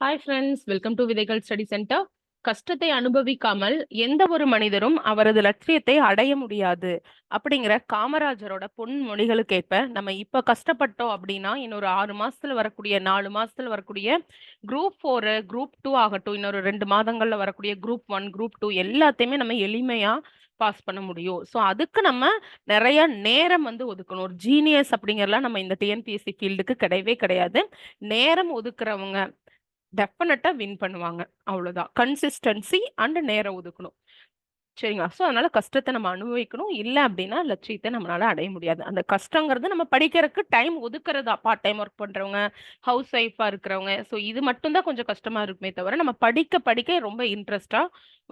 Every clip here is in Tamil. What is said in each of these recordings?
ஹாய் ஃப்ரெண்ட்ஸ், வெல்கம் டு விதைகள் ஸ்டடி சென்டர். கஷ்டத்தை அனுபவிக்காமல் எந்த ஒரு மனிதரும் அவரது லட்சியத்தை அடைய முடியாது அப்படிங்கிற காமராஜரோட பொன்மொழிகளுக்கேற்ப நம்ம இப்ப கஷ்டப்பட்டோம் அப்படின்னா இன்னொரு 6 மாசத்துல வரக்கூடிய 4 மாசத்துல வரக்கூடிய குரூப் 4 குரூப் 2 ஆகட்டும், இன்னொரு 2 மாதங்கள்ல வரக்கூடிய குரூப் 1 குரூப் 2 எல்லாத்தையுமே நம்ம எளிமையா பாஸ் பண்ண முடியும். ஸோ அதுக்கு நம்ம நிறைய நேரம் வந்து ஒதுக்கணும். ஒரு ஜீனியஸ் அப்படிங்கறதுலாம் நம்ம இந்த டிஎன்பிஎஸ்சி ஃபீல்டுக்கு கிடையவே கிடையாது. நேரம் ஒதுக்குறவங்க டெஃபினட்டா வின் பண்ணுவாங்க. அவ்வளவுதான். கன்சிஸ்டன்சி அண்ட் நேரம் ஒதுக்கணும். சரிங்களா? ஸோ அதனால கஷ்டத்தை நம்ம அனுபவிக்கணும். இல்ல அப்படின்னா லட்சியத்தை நம்மளால அடைய முடியாது. அந்த கஷ்டங்கிறது நம்ம படிக்கிறதுக்கு டைம் ஒதுக்குறதா. பார்ட் டைம் ஒர்க் பண்றவங்க, ஹவுஸ் ஒய்ஃபா இருக்கிறவங்க. ஸோ இது மட்டும் தான் கொஞ்சம் கஷ்டமா இருக்குமே தவிர நம்ம படிக்க படிக்க ரொம்ப இன்ட்ரெஸ்டா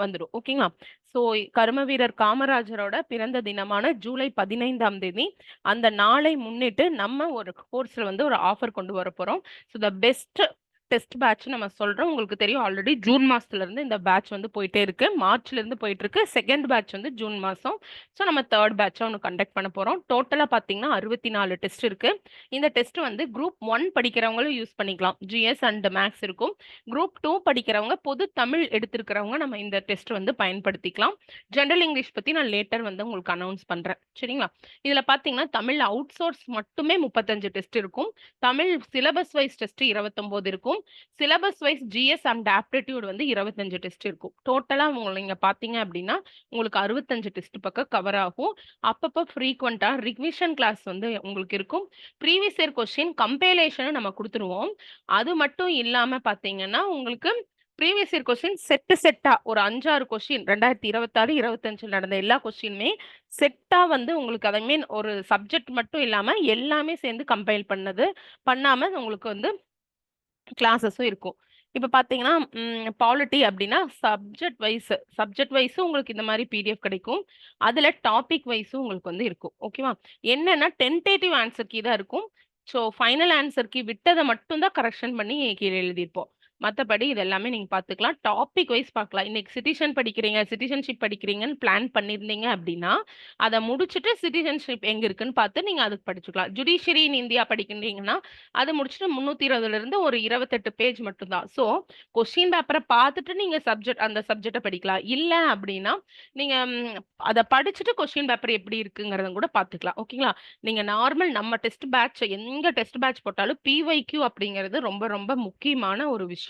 வந்துடும். ஓகேங்களா? ஸோ கர்ம வீரர் காமராஜரோட பிறந்த தினமான ஜூலை 15ஆம் தேதி அந்த நாளை முன்னிட்டு நம்ம ஒரு கோர்ஸ்ல வந்து ஒரு ஆஃபர் கொண்டு வர போறோம். So the best test batch நம்ம சொல்றோம். உங்களுக்கு தெரியும் ஆல்ரெடி ஜூன் மாசத்துல இருந்து இந்த பேட்ச் வந்து போயிட்டே இருக்கு. மார்ச்ல இருந்து போயிட்டு இருக்கு. செகண்ட் பேட்ச் வந்து ஜூன் மாசம். ஸோ நம்ம தேர்ட் பேட்சா ஒன்று கண்டக்ட் பண்ண போறோம். டோட்டலா பாத்தீங்கன்னா 64 டெஸ்ட் இருக்கு. இந்த டெஸ்ட் வந்து குரூப் 1 படிக்கிறவங்களும் யூஸ் பண்ணிக்கலாம். ஜிஎஸ் அண்ட் மேக்ஸ் இருக்கும். குரூப் 2 படிக்கிறவங்க பொது தமிழ் எடுத்திருக்கிறவங்க நம்ம இந்த டெஸ்ட் வந்து பயன்படுத்திக்கலாம். ஜெனரல் இங்கிலீஷ் பத்தி நான் லேட்டர் வந்து உங்களுக்கு அனௌன்ஸ் பண்றேன். சரிங்களா? இதுல பாத்தீங்கன்னா தமிழ் அவுட் சோர்ஸ் மட்டுமே 35 டெஸ்ட் இருக்கும். தமிழ் சிலபஸ் வைஸ் டெஸ்ட் 29 இருக்கும். Syllabus wise GS and aptitude வந்து 25 டெஸ்ட் இருக்கும். டோட்டலா நீங்க பாத்தீங்க அப்படின்னா உங்களுக்கு 65 டெஸ்ட் பக்கம் கவர் ஆகும். அப்பப்போ ஃப்ரீக்வெண்டா ரிவிஷன் கிளாஸ் வந்து உங்களுக்கு இருக்கும். ப்ரீவியஸ் இயர் கொஸ்டின் கம்பைலேஷனும் நம்ம கொடுத்துருவோம். அது மட்டும் இல்லாம பாத்தீங்கன்னா உங்களுக்கு ப்ரீவியஸ் இயர் கொஸ்டின் செட்டா ஒரு 5-6 கொஸ்டின் 2026 25 நடந்த எல்லா கொஸ்டினுமே செட்டா வந்து உங்களுக்கு அதை மீன் ஒரு சப்ஜெக்ட் மட்டும் இல்லாம எல்லாமே சேர்ந்து கம்பைல் பண்ணாம உங்களுக்கு வந்து கிளாஸஸும் இருக்கும். இப்ப பாத்தீங்கன்னா பாலிட்டி அப்படின்னா சப்ஜெக்ட் வைஸும் உங்களுக்கு இந்த மாதிரி பிடிஎஃப் கிடைக்கும். அதுல டாபிக் வைஸும் உங்களுக்கு வந்து இருக்கும். ஓகேவா? என்னன்னா டென்டேட்டிவ் ஆன்சர் கீ தான் இருக்கும். ஸோ ஃபைனல் ஆன்சர் கீ விட்டதை மட்டும் தான் கரெக்ஷன் பண்ணி கீழே எழுதியிருப்போம். மற்றபடி இது எல்லாமே நீங்க பாத்துக்கலாம். டாபிக் வைஸ் பார்க்கலாம். இன்னைக்கு சிட்டிசன்ஷிப் படிக்கிறீங்கன்னு பிளான் பண்ணியிருந்தீங்க அப்படின்னா அதை முடிச்சுட்டு சிட்டிசன்ஷிப் எங்க இருக்குன்னு பார்த்து நீங்க அதுக்கு படிச்சுக்கலாம். ஜுடிஷியரி இன் இந்தியா படிக்கிறீங்கன்னா அது முடிச்சுட்டு 320 இருந்து ஒரு 28 பேஜ் மட்டும்தான். ஸோ கொஸ்டின் பேப்பரை பார்த்துட்டு நீங்க அந்த சப்ஜெக்டை படிக்கலாம். இல்ல அப்படின்னா நீங்க அதை படிச்சுட்டு கொஸ்டின் பேப்பர் எப்படி இருக்குங்கிறத கூட பார்த்துக்கலாம். ஓகேங்களா? நீங்க நார்மல் நம்ம டெஸ்ட் பேட்ச் எங்க டெஸ்ட் பேட்ச் போட்டாலும் பிஒய்க்யூ அப்படிங்கிறது ரொம்ப ரொம்ப முக்கியமான ஒரு விஷயம்.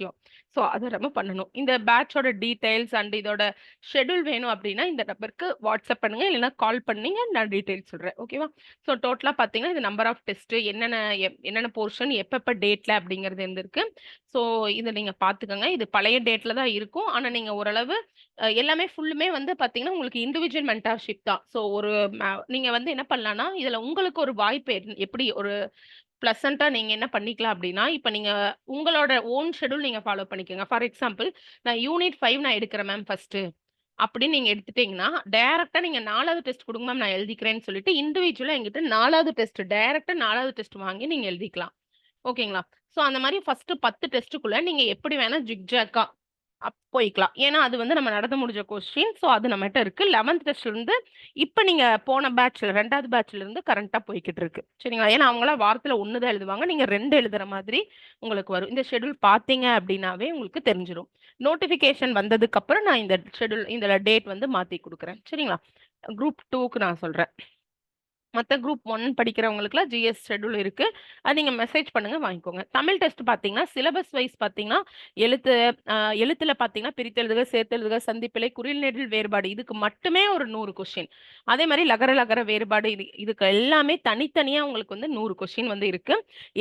ஸோ அதை நம்ம பண்ணணும். இந்த பேட்சோட டீடைல்ஸ் அண்ட் இதோட ஷெட்யூல் வேணும் அப்படின்னா இந்த நம்பருக்கு வாட்ஸ்அப் பண்ணுங்க, இல்லைன்னா கால் பண்ணீங்க, நான் டீடைல்ஸ் சொல்றேன். ஓகேவா? ஸோ டோட்டலா பாத்தீங்கன்னா இது நம்பர் ஆஃப் டெஸ்ட் என்னென்ன போர்ஷன் எப்பப்ப டேட்ல அப்படிங்கிறது இருந்திருக்கு. ஸோ இதை நீங்க பாத்துக்கோங்க. இது பழைய டேட்ல தான் இருக்கும். ஆனா நீங்க ஓரளவு எல்லாமே ஃபுல்லுமே வந்து பாத்தீங்கன்னா உங்களுக்கு இண்டிவிஜுவல் மென்டார்ஷிப் தான். ஸோ நீங்க வந்து என்ன பண்ணலாம்னா இதுல உங்களுக்கு ஒரு வாய்ப்பு எப்படி ஒரு பிளசண்டா நீங்க என்ன பண்ணிக்கலாம் அப்படின்னா இப்ப நீங்க உங்களோட ஓன் ஷெட்யூல் நீங்க ஃபாலோ பண்ணிக்கோங்க. ஃபார் எக்ஸாம்பிள் நான் யூனிட் 5 நான் எடுக்கிறேன் மேம் ஃபர்ஸ்ட் அப்படின்னு நீங்க எடுத்துட்டீங்கன்னா டைரக்டா நீங்க 4வது டெஸ்ட் கொடுங்க மேம் நான் எழுதிக்கிறேன்னு சொல்லிட்டு இண்டிவிஜுவலா எங்கிட்ட 4வது டெஸ்ட் டைரக்டா 4வது டெஸ்ட் வாங்கி நீங்க எழுதிக்கலாம். ஓகேங்களா? ஸோ அந்த மாதிரி ஃபர்ஸ்ட் 10 டெஸ்ட்டுக்குள்ள நீங்க எப்படி வேணா ஜிக்ஜாக்கா போய்க்கலாம். ஏன்னா அது வந்து நம்ம நடந்து முடிஞ்ச கொஸ்டின். ஸோ அது நம்மகிட்ட இருக்கு. 11th டெஸ்ட்ல இருந்து இப்ப நீங்க போன பேட்ச்ல 2வது பேட்ச்ல இருந்து கரண்டா போய்கிட்டு இருக்கு. சரிங்களா? ஏன்னா அவங்களாம் வாரத்துல 1 தான் எழுதுவாங்க. நீங்க 2 எழுதுற மாதிரி உங்களுக்கு வரும். இந்த ஷெட்யூல் பாத்தீங்க அப்படின்னாவே உங்களுக்கு தெரிஞ்சிடும். நோட்டிபிகேஷன் வந்ததுக்கு அப்புறம் நான் இந்த டேட் வந்து மாத்தி கொடுக்குறேன். சரிங்களா? குரூப் 2க்கு நான் சொல்றேன். மற்ற குரூப் 1 படிக்கிறவங்களுக்குலாம் ஜிஎஸ் ஷெட்யூல் இருக்கு. அது நீங்க மெசேஜ் பண்ணுங்க, வாங்கிக்கோங்க. தமிழ் டெஸ்ட் பாத்தீங்கன்னா சிலபஸ் வைஸ் பாத்தீங்கன்னா எழுத்துல பாத்தீங்கன்னா பிரித்தெழுதுக, சேர்த்தெழுதுக, சந்திப்பிழை, குறில் நெடில் வேறுபாடு இதுக்கு மட்டுமே ஒரு 100 கொஸ்டின். அதே மாதிரி லகர வேறுபாடு இதுக்கு எல்லாமே தனித்தனியா உங்களுக்கு வந்து 100 கொஸ்டின் வந்து இருக்கு.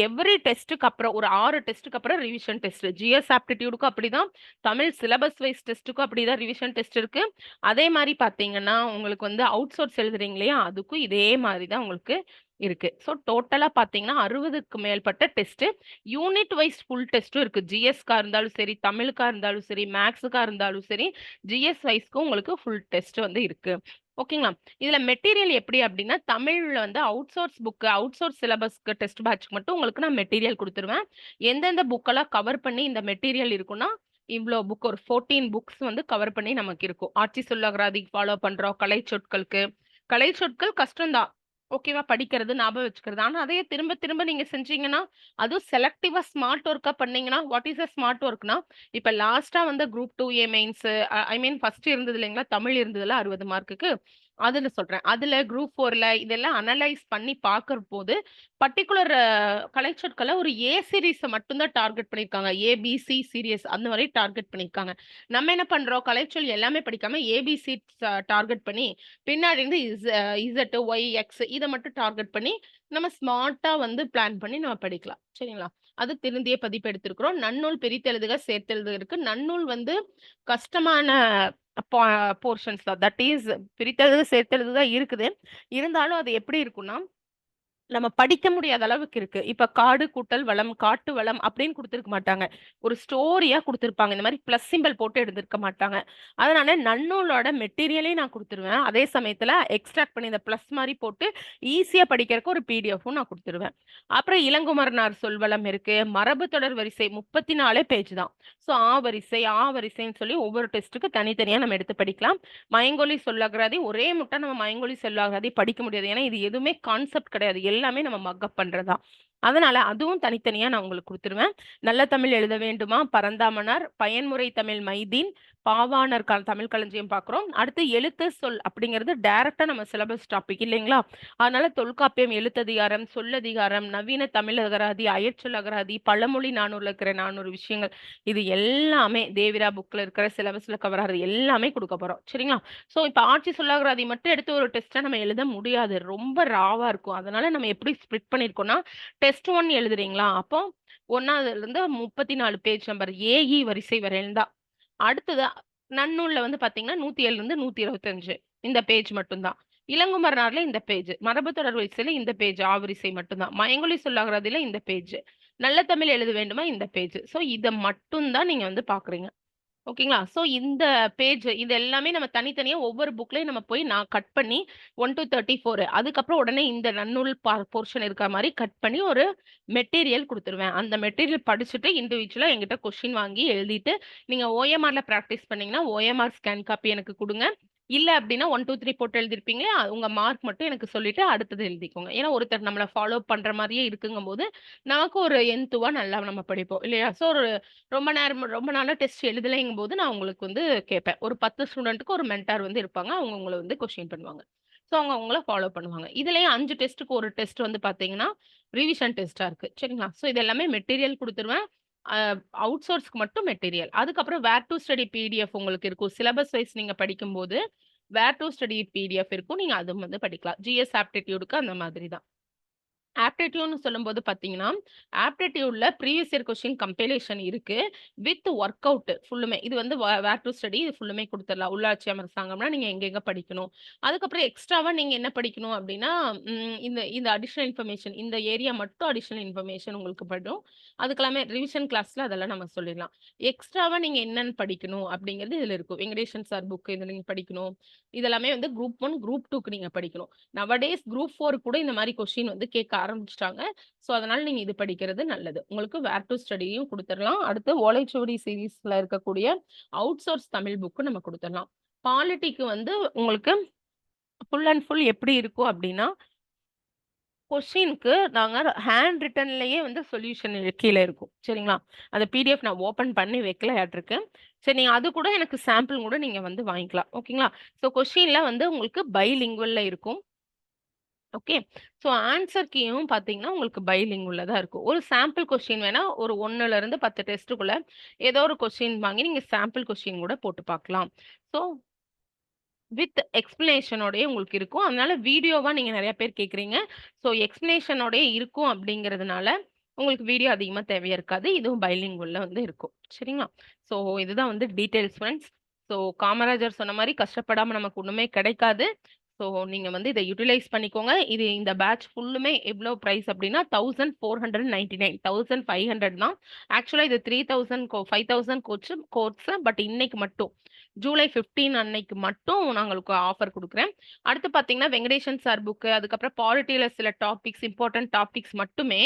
எவ்ரி டெஸ்ட்டுக்கு அப்புறம் ஒரு 6 டெஸ்ட்டுக்கு அப்புறம் ரிவிஷன் டெஸ்ட். ஜிஎஸ் ஆப்டிடியூடுக்கும் அப்படிதான், தமிழ் சிலபஸ் வைஸ் டெஸ்ட்டுக்கும் அப்படிதான் ரிவிஷன் டெஸ்ட் இருக்கு. அதே மாதிரி பாத்தீங்கன்னா உங்களுக்கு வந்து அவுட் சோர்ஸ் எழுதுறீங்க இல்லையா, அதுக்கும் இதே மாதிரி தான் உங்களுக்கு இருக்கு. ஸோ டோட்டலா பாத்தீங்கன்னா 60க்கு மேற்பட்ட டெஸ்ட். யூனிட் வைஸ் ஃபுல் டெஸ்ட்டும் இருக்கு. ஜிஎஸ்கா இருந்தாலும் சரி, தமிழுக்கா இருந்தாலும் சரி, மேக்ஸுக்கா இருந்தாலும் சரி, ஜிஎஸ் வைஸ்க்கும் உங்களுக்கு ஃபுல் டெஸ்ட் வந்து இருக்கு. ஓகேங்களா? இதுல மெட்டீரியல் எப்படி அப்படின்னா தமிழ்ல வந்து அவுட் சோர்ஸ் சிலபஸ்க்கு டெஸ்ட் பேட்ச்க்கு மட்டும் உங்களுக்கு நான் மெட்டீரியல் கொடுத்துருவேன். எந்தெந்த புக்கெல்லாம் கவர் பண்ணி இந்த மெட்டீரியல் இருக்குன்னா இவ்வளோ புக் ஒரு 14 புக்ஸ் வந்து கவர் பண்ணி நமக்கு இருக்கும். ஆட்சி சொல்லகராதி ஃபாலோ பண்றோம். கலை சொற்கள் கஷ்டம்தான். ஓகேவா? படிக்கிறது, ஞாபகம் வச்சுக்கிறது. ஆனா அதையே திரும்ப திரும்ப நீங்க செஞ்சீங்கன்னா, அதுவும் செலக்டிவா ஸ்மார்ட் ஒர்க்கா பண்ணீங்கன்னா, வாட் இஸ் அ ஸ்மார்ட் ஒர்க்னா, இப்ப லாஸ்ட்டா வந்த குரூப் 2 மெயின்ஸ் ஐ மீன் ஃபர்ஸ்ட் இருந்தது இல்லைங்களா? தமிழ் இருந்ததுல்ல 60 மார்க்குக்கு. அதுல சொல்றேன். அதுல குரூப் 4ல இதெல்லாம் அனலைஸ் பண்ணி பார்க்கிறபோது, பர்ட்டிகுலர் கலைச்சொற்கள ஒரு ஏ சீரிஸ மட்டும் தான் டார்கெட் பண்ணியிருக்காங்க. ஏ, பி, சி சீரியஸ் அந்த மாரி டார்கெட் பண்ணியிருக்காங்க. நம்ம என்ன பண்றோம்? கலைச்சொல் எல்லாமே படிக்காம ஏபிசி டார்கெட் பண்ணி, பின்னாடி இருந்து இசட், ஒய், எக்ஸ் இத மட்டும் டார்கெட் பண்ணி, நம்ம ஸ்மார்ட்டா வந்து பிளான் பண்ணி நம்ம படிக்கலாம். சரிங்களா? அது திருந்திய பதிப்பு எடுத்திருக்கிறோம். நன்னூல் பிரித்தெழுதுக, சேர்த்தெழுதுக இருக்கு. நன்னூல் வந்து கஷ்டமான பா போர்ஷன்ஸ் தான். தட் இஸ் பிரித்தெழுதுக, சேர்த்தெழுதுக தான் இருக்குது. இருந்தாலும் அது எப்படி இருக்கும்னா, நம்ம படிக்க முடியாத அளவுக்கு இருக்கு. இப்ப காடு கூட்டல் வளம், காட்டு வளம் அப்படின்னு குடுத்திருக்க மாட்டாங்க. ஒரு ஸ்டோரியா குடுத்திருப்பாங்க. இந்த மாரி பிளஸ் சிம்பல் போட்டு எழுதியிருக்க மாட்டாங்க. அதனால நன்னூலோட மெட்டீரியலே நான் குடுத்துருவேன். அதே சமயத்துல எக்ஸ்ட்ராக்ட் பண்ணி இந்த பிளஸ் மாரி போட்டு ஈஸியா படிக்கிறதுக்கு ஒரு பிடிஎஃப்பும் நான் குடுத்துருவேன். அப்புறம் இளங்குமரனார் சொல்வளம் இருக்கு. மரபு தொடர் வரிசை 34 பேஜ் தான். ஸோ ஆ வரிசைன்னு சொல்லி ஒவ்வொரு டெஸ்ட்டுக்கு தனித்தனியா நம்ம எடுத்து படிக்கலாம். மயங்கொலி சொல்லகராதி ஒரே முட்டா நம்ம மயங்கொலி சொல்லகராதி படிக்க முடியாது. ஏன்னா இது எதுவுமே கான்செப்ட் கிடையாது. எல்லாமே நம்ம மக்கப் பண்றதுதான். அதனால அதுவும் தனித்தனியா நான் உங்களுக்கு குடுத்துருவேன். நல்ல தமிழ் எழுத வேண்டுமா? பரந்தாமனார், பயன்முறை தமிழ் மைதீன், பாவாணர் தமிழ் களஞ்சியம் பார்க்குறோம். அடுத்து எழுத்து சொல் அப்படிங்கிறது டைரக்ட்டா நம்ம சிலபஸ் டாபிக் இல்லைங்களா? அதனால தொல்காப்பியம் எழுத்ததிகாரம், சொல்லதிகாரம், நவீன தமிழ் அகராதி, அயற்சொல் அகராதி, பழமொழி 400ல இருக்கிற 400 விஷயங்கள் இது எல்லாமே தேவிரா புக்ல இருக்கிற சிலபஸ்ல கவர் ஆகுறது எல்லாமே குடுக்க போறோம். சரிங்களா? சோ இப்ப ஆட்சி சொல்லாகராதி மட்டும் எடுத்து ஒரு டெஸ்ட்டா நம்ம எழுத முடியாது. ரொம்ப ராவா இருக்கும். அதனால நம்ம எப்படி ஸ்ப்ளிட் பண்ணியிருக்கோம்னா, டெஸ்ட் 1 எழுதுறீங்களா? அப்போ 1வதுலருந்து 34 பேஜ் நம்பர் ஏஇ வரிசை வரையிலும் தான். அடுத்தது நன்னூல்ல வந்து பார்த்தீங்கன்னா, 107லிருந்து 125 இந்த பேஜ் மட்டும் தான். இளங்குமரனார்ல இந்த பேஜ். மரபு தொடர் வரிசையில இந்த பேஜ் ஆவரிசை மட்டும் தான். மயங்கொலி சொல்லாகராதில இந்த பேஜ். நல்ல தமிழ் எழுத வேண்டுமா இந்த பேஜ். சோ இத மட்டும் தான் நீங்க வந்து பார்க்குறீங்க. ஓகேங்களா? சோ இந்த பேஜ் இது எல்லாமே நம்ம தனித்தனியா ஒவ்வொரு புக்லயும் நம்ம போய் நான் கட் பண்ணி 1-34 அதுக்கப்புறம் உடனே இந்த நன்னூல் போர்ஷன் இருக்கிற மாரி கட் பண்ணி ஒரு மெட்டீரியல் குடுத்துருவேன். அந்த மெட்டீரியல் படிச்சுட்டு இண்டிவிஜுவலா என்கிட்ட கொஸ்டின் வாங்கி எழுதிட்டு, நீங்க ஓஎம்ஆர்ல பிராக்டிஸ் பண்ணீங்கன்னா, ஓஎம்ஆர் ஸ்கேன் காப்பி எனக்கு குடுங்க. இல்ல அப்டின்னா 1, 2, 3 போட்டு எழுதியிருப்பீங்க. உங்க மார்க் மட்டும் எனக்கு சொல்லிட்டு அடுத்தது எழுதிக்கோங்க. ஏன்னா ஒருத்தர் நம்மள ஃபாலோ பண்ற மாரியே இருக்குங்கும்போது, நமக்கு ஒரு என்துவா நல்லா நம்ம படிப்போம் இல்லையா? சோ ஒரு ரொம்ப நாளா டெஸ்ட் எழுதலைங்கும்போது நான் உங்களுக்கு வந்து கேட்பேன். ஒரு 10 ஸ்டூடண்ட்க்கு ஒரு மென்டார் வந்து இருப்பாங்க. அவங்க உங்கள வந்து கொஸ்டின் பண்ணுவாங்க. சோ அவங்க உங்கள ஃபாலோ பண்ணுவாங்க. இதுலயே 5 டெஸ்ட்க்கு ஒரு டெஸ்ட் வந்து பார்த்தீங்கன்னா, ரிவிஷன் டெஸ்ட்டா இருக்கு. சரிங்களா? சோ இது எல்லாமே மெட்டீரியல் குடுத்துருவேன். அ அவுட் சோர்ஸ்க்கு மட்டும் மெட்டீரியல். அதுக்கப்புறம் வேர் டூ ஸ்டடி பிடிஎஃப் உங்களுக்கு இருக்கும். சிலபஸ் வைஸ் நீங்க படிக்கும்போது, வேர் டூ ஸ்டடி பிடிஎஃப் இருக்கும். நீங்க அதுவும் வந்து படிக்கலாம். ஜிஎஸ் ஆப்டிட்யூட்க்கு அந்த மாதிரி தான். ஆப்டிட்யூட்ன்னு சொல்லும்போது பார்த்தீங்கன்னா, ஆப்டிட்யூட்ல ப்ரீவியஸ் இயர் கொஸ்டின் கம்பைலேஷன் இருக்கு. வித் வொர்க் அவுட் ஃபுல்லுமே. இது வந்து வேர் டூ ஸ்டடி இது ஃபுல்லுமே குடுத்துடலாம். உள்ளாட்சி அரசாங்கம்னா நீங்க எங்கெங்க படிக்கணும். அதுக்கப்புறம் எக்ஸ்ட்ராவா நீங்க என்ன படிக்கணும் அப்டின்னா, இந்த இந்த அடிஷனல் இன்ஃபர்மேஷன் இந்த ஏரியா மட்டும் அடிஷனல் இன்ஃபர்மேஷன் உங்களுக்கு படும். அதுக்கெல்லாமே ரிவிஷன் கிளாஸ்ல அதெல்லாம் நம்ம சொல்லிடலாம். எக்ஸ்ட்ராவா நீங்க என்னன்னு படிக்கணும் அப்டிங்கிறது இதுல இருக்கும். வெங்கடேஷன் சார் புக் இது நீங்க படிக்கணும். இதெல்லாமே வந்து குரூப் 1, குரூப் 2க்கு நீங்க படிக்கணும். நவடேஸ் குரூப் 4 கூட இந்த மாரி கொஸ்டின் வந்து கேட்க ஆரம்பிச்சுட்டாங்க. சோ, அதனால நீங்க இது படிக்கிறது நல்லது. உங்களுக்கு வேர் டூ ஸ்டடியும் குடுத்துறலாம். அடுத்து ஓலைச்சுவடி சீரிஸ்ல இருக்கக்கூடிய அவுட் சோர்ஸ் தமிழ் புக் நம்ம குடுத்துறலாம். பாலிட்டிக்கு வந்து உங்களுக்கு ஃபுல் அண்ட் ஃபுல் எப்படி இருக்கும் அப்படின்னா, கொஸ்டின்க்கு நாங்க ஹேண்ட் ரிட்டன்லயே வந்து சொல்யூஷன் கீழ இருக்கும். சரிங்களா? அந்த பிடிஎஃப் நான் ஓப்பன் பண்ணி வைக்கலையாட்ருக்கு. சரி நீங்க அது கூட எனக்கு சாம்பிள் கூட நீங்க வந்து வாங்கிக்கலாம். ஓகேங்களா? சோ கொஸ்டின்ல வந்து உங்களுக்கு பைலிங்குவல்ல இருக்கும். ஓகே. ஸோ ஆன்சர் கீயும் பார்த்தீங்கன்னா, உங்களுக்கு பைலிங்குல்ல தான் இருக்கும். ஒரு சாம்பிள் கொஸ்டின் வேணா ஒரு 1லிருந்து 10 டெஸ்ட்டுக்குள்ள ஏதோ ஒரு கொஸ்டின் வாங்கி நீங்க சாம்பிள் கொஸ்டின் கூட போட்டு பார்க்கலாம். ஸோ வித் எக்ஸ்ப்ளனேஷனோடயே உங்களுக்கு இருக்கும். அதனால வீடியோவா நீங்க நெறைய பேர் கேட்குறீங்க. ஸோ எக்ஸ்ப்ளனேஷனோடயே இருக்கும் அப்படிங்கிறதுனால, உங்களுக்கு வீடியோ அதிகமா தேவையா இருக்காது. இதுவும் பைலிங்குல்ல வந்து இருக்கும். சரிங்களா? ஸோ இதுதான் வந்து டீட்டெயில்ஸ் ஃபிரெண்ட்ஸ். ஸோ காமராஜர் சொன்ன மாரி கஷ்டப்படாம நமக்கு ஒண்ணுமே கிடைக்காது. ஸோ நீங்க வந்து இத யுட்டிலைஸ் பண்ணிக்கோங்க. இது இந்த பேட்ச் ஃபுல்லுமே எவ்ளோ பிரைஸ் அப்டின்னா 1499 1500 தான். ஆக்சுவலா இது 5000 கோர்ஸ் பட் இன்னைக்கு மட்டும். ஜூலை 15 அன்னைக்கு மட்டும் நான் உங்களுக்கு ஆஃபர் குடுக்குறேன். அடுத்து பார்த்தீங்கன்னா, வெங்கடேஷன் சார் புக்கு, அதுக்கப்புறம் பாலிட்டில சில டாபிக்ஸ், இம்பார்ட்டன்ட் டாபிக்ஸ் மட்டுமே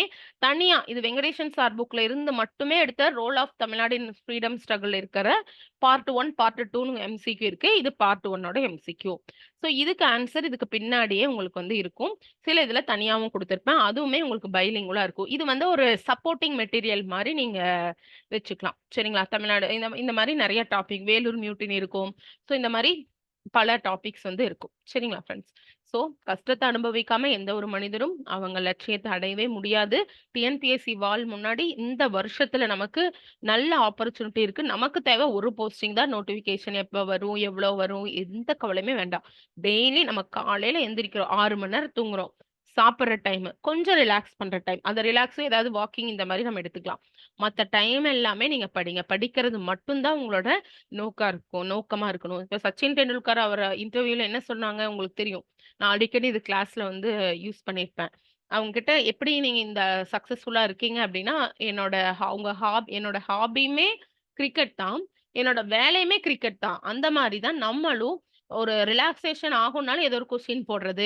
தனியா இது வெங்கடேஷன் சார் புக்ல இருந்து மட்டுமே எடுத்த role of Tamil Nadu in freedom struggle இருக்கிற பார்ட் 1, பார்ட் 2ன்னு எம்சிக்யூ இருக்கு. இது பார்ட் 1ஓட எம்சிக்யூ. ஸோ இதுக்கு ஆன்சர் இதுக்கு பின்னாடியே உங்களுக்கு வந்து இருக்கும். சில இதுல தனியாவும் குடுத்திருப்பேன். அதுவுமே உங்களுக்கு பைலிங்குலா இருக்கும். இது வந்து ஒரு சப்போர்ட்டிங் மெட்டீரியல் மாரி நீங்க வச்சுக்கலாம். சரிங்களா? தமிழ்நாடு இந்த மாரி நெறைய டாபிக் வேலூர் மியூட்டினி இருக்கும். ஸோ இந்த மாரி பல டாபிக்ஸ் வந்து இருக்கும். சரிங்களா ஃப்ரெண்ட்ஸ்? ஸோ கஷ்டத்த அனுபவிக்காம எந்த ஒரு மனிதரும் அவங்க லட்சியத்த அடையவே முடியாது. டிஎன்பிஎஸ்சி வால் முன்னாடி இந்த வருஷத்துல நமக்கு நல்ல ஆப்பர்ச்சுனிட்டி இருக்கு. நமக்கு தேவை ஒரு போஸ்டிங் தான். நோட்டிஃபிகேஷன் எப்ப வரும்? எவ்வளோ வரும்? எந்த கவலையுமே வேண்டாம். டெய்லி நம்ம காலையில எந்திரிக்கிறோம். 6 மணி நேரம் தூங்குறோம். சாப்பிடுற டைம், கொஞ்சம் ரிலாக்ஸ் பண்ற டைம். அந்த ரிலாக்ஸே ஏதாவது வாக்கிங் இந்த மாரி நம்ம எடுத்துக்கலாம். மத்த டைம் எல்லாமே நீங்க படிங்க. படிக்கிறது மட்டும் தான் உங்களோட நோக்கமா இருக்கணும். இப்ப சச்சின் டெண்டுல்கர் அவர இன்டர்வியூல என்ன சொன்னாங்க உங்களுக்கு தெரியும். நான் அடிக்கடி இது கிளாஸ்ல வந்து யூஸ் பண்ணியிருப்பேன். அவங்க கிட்ட எப்படி நீங்க இந்த சக்சஸ்ஃபுல்லா இருக்கீங்க அப்படின்னா, என்னோட ஹாபியுமே கிரிக்கெட் தான். என்னோட வேலையுமே கிரிக்கெட் தான். அந்த மாரி தான் நம்மளும் ஒரு ரிலாக்சேஷன் ஆகும்னாலும் ஏதோ ஒரு கொஸ்டின் போடுறது,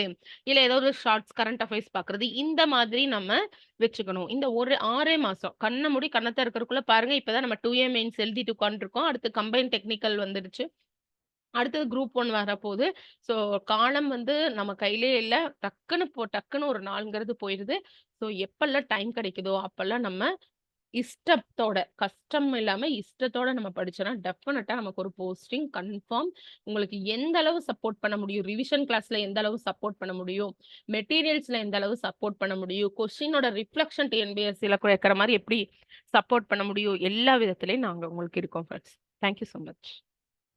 இல்ல ஏதோ ஒரு ஷார்ட்ஸ் கரண்ட் அஃபேர்ஸ் பார்க்குறது, இந்த மாதிரி நம்ம வச்சுக்கணும். இந்த ஒரு 6 மாசம் கண்ண மூடி கண்ண திறக்கறதுக்குள்ள பாருங்க, இப்பதான் நம்ம 2A மெயின்ஸ் எழுதிட்டு உட்கார்ந்துருக்கோம். அடுத்து கம்பைன்ட் டெக்னிக்கல் வந்துடுச்சு. அடுத்தது குரூப் 1 வரப்போது. ஸோ காலம் வந்து நம்ம கையிலயே இல்ல. டக்குன்னு ஒரு நாள்ங்கிறது போயிருது. ஸோ எப்பல்லாம் டைம் கிடைக்குதோ, அப்பல்லாம் நம்ம இஷ்டத்தோட, கஷ்டம் இல்லாம இஷ்டத்தோட நம்ம படிச்சோம்னா, டெஃபினட்டா நமக்கு ஒரு போஸ்டிங் கன்ஃபார்ம். உங்களுக்கு எந்த அளவு சப்போர்ட் பண்ண முடியும், ரிவிஷன் கிளாஸ்ல எந்த அளவு சப்போர்ட் பண்ண முடியும், மெட்டீரியல்ஸ்ல எந்த அளவு சப்போர்ட் பண்ண முடியும், கொஸ்டினோட ரிஃப்ளெக்ஷன் டிஎன்பிஎஸ்சில கேட்கிற மாரி எப்படி சப்போர்ட் பண்ண முடியும், எல்லா விதத்திலயும் நாங்க உங்களுக்கு இருக்கோம் friends. Thank you so much.